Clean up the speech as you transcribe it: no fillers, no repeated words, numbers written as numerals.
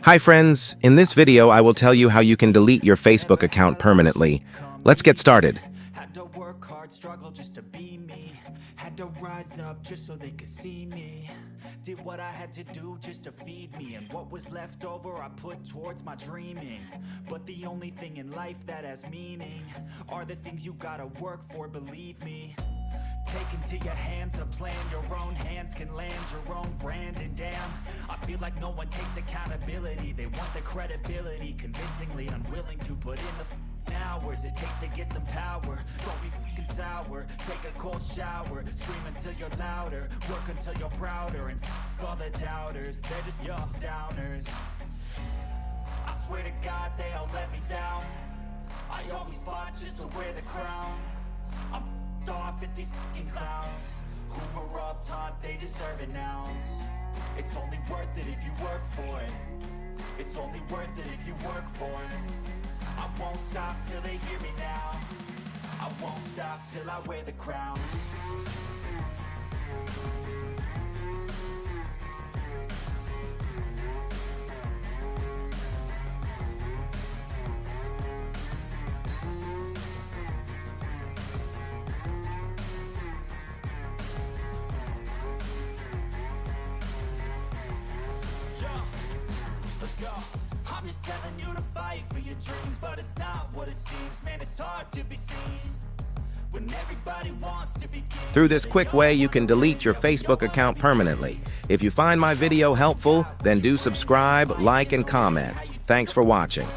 Hi friends, in this video I will tell you how you can delete your Facebook account permanently. Let's get started. Had to work hard, struggle just to be me. Had to rise up just so they could see me. Did what I had to do just to feed me, and what was left over I put towards my dreaming. But the only thing in life that has meaning are the things you gotta work for, believe me. Take into your hands a plan, your own hands can land your own brand. And damn, I feel like no one takes accountability. They want the credibility, convincingly unwilling to put in the hours it takes to get some power. Don't be f***ing sour, take a cold shower, scream until you're louder, work until you're prouder, and f*** all the doubters, they're just your downers. I swear to God they all let me down. I always fought just to wear the crown. I'm off at these fucking clowns who were all taught they deserve an ounce. It's only worth it if you work for it. It's only worth it if you work for it. I won't stop till they hear me now. I won't stop till I wear the crown. I'm just telling you to fight for your dreams, but it's not what it seems. Man, it's hard to be seen when everybody wants to be king. Through this quick way, you can delete your Facebook account permanently. If you find my video helpful, then do subscribe, like, and comment. Thanks for watching.